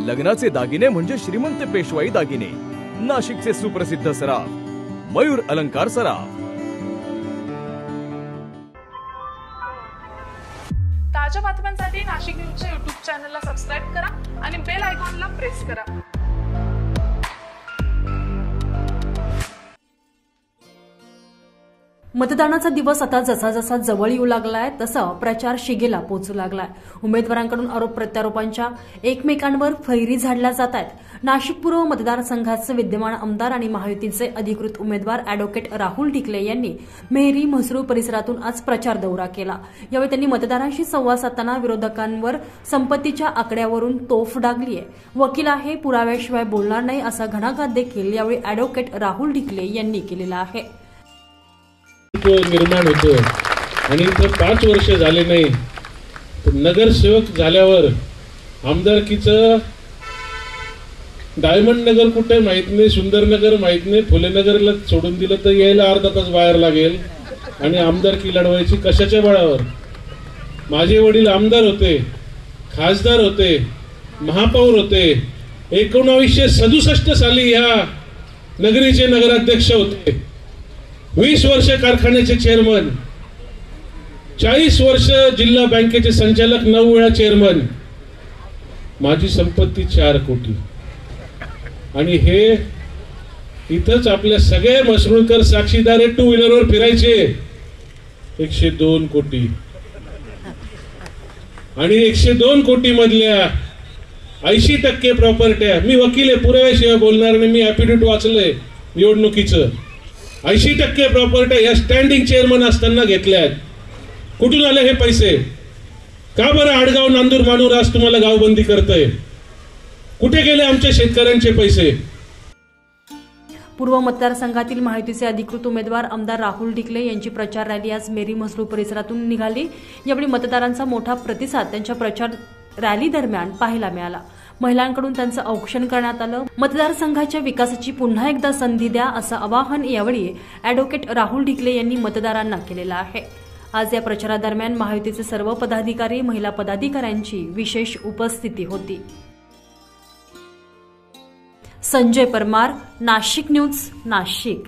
लग्नाचे दागिने म्हणजे श्रीमंत पेशवाई दागिने, नाशिकचे सुप्रसिद्ध सराफ मयूर अलंकार सराफ। ताज्या बातम्यांसाठी नाशिक न्यूजच्या YouTube चॅनलला सबस्क्राइब करा आणि बेल आयकॉनला प्रेस करा। मतदानाचा दिवस आता जसा जसा जवळ येऊ लागलाय तसा प्रचार शिगेला पोहोचू लागलाय। उमेदवारांकडून आरोप प्रत्यारोपांच्या एकमेकांवर फैरी झाडल्या जात आहेत। नाशिक पूर्व मतदारसंघाचे विद्यमान आमदार आणि महायुतीचे अधिकृत उमेदवार अॅडव्होकेट राहुल ढिकले यांनी मेहरी म्हसरूळ परिसरातून आज प्रचार दौरा केला। यावेळी त्यांनी मतदारांशी संवाद साधताना विरोधकांवर संपत्तीच्या आकड्यावरून तोफ डागली आहे। वकील आहे, पुराव्याशिवाय बोलणार नाही असा घणाघात देखील यावेळी अॅडव्होकेट राहुल ढिकले यांनी केलेला आहे। निर्माण होतो आणि इथं 5 वर्ष झाले नाही, नगरसेवक झाल्यावर आमदारकीचं डायमंड नगर कुठे माहित नाही, सुंदर नगर माहित नाही, फुले नगरला सोडून दिलं तर यायला अर्धा तास बाहेर लागेल आणि आमदारकी लढवायची कशाच्या बळावर। माझे वडील आमदार होते, खासदार होते, महापौर होते, 1967 साली या नगरीचे नगराध्यक्ष होते, 20 वर्ष कारखान्याचे चेअरमन, 40 वर्ष जिल्हा बँकेचे संचालक, 9 वेळा चेअरमन। माझी संपत्ती 4 कोटी आणि हे इथंच आपल्या सगळे म्हसरूळकर साक्षीदार 2 व्हीलरवर फिरायचे 102 कोटी आणि 102 कोटी मधल्या 80% प्रॉपर्ट्या, मी वकील आहे, पुराव्याशिवाय बोलणार नाही, मी ॲफिडेव्हिट वाचलंय निवडणुकीचं, 80% प्रॉपर्ट्या या स्टँडिंग चेअरमन असताना घेतल्यात। कुठून आले हे पैसे? का बरं आडगाव नांदूर मानूर आज तुम्हाला गावबंदी करतंय? कुठे गेले आमच्या शेतकऱ्यांचे पैसे? पूर्व मतदारसंघातील महायुतीचे अधिकृत उमेदवार आमदार राहुल ढिकले यांची प्रचार रॅली आज मेरी म्हसरूळ परिसरातून निघाली। यावेळी मतदारांचा मोठा प्रतिसाद त्यांच्या प्रचार रॅली दरम्यान पाहायला मिळाला। महिलांकडून त्यांचं औक्षण करण्यात आलं। मतदारसंघाच्या विकासाची पुन्हा एकदा संधी द्या असं आवाहन यावेळी अॅडव्होकेट राहुल ढिकले यांनी मतदारांना केलेलं आहे। आज या प्रचारादरम्यान महायुतीचे सर्व पदाधिकारी, महिला पदाधिकाऱ्यांची विशेष उपस्थिती होती। संजय परमार, नाशिक न्यूज, नाशिक।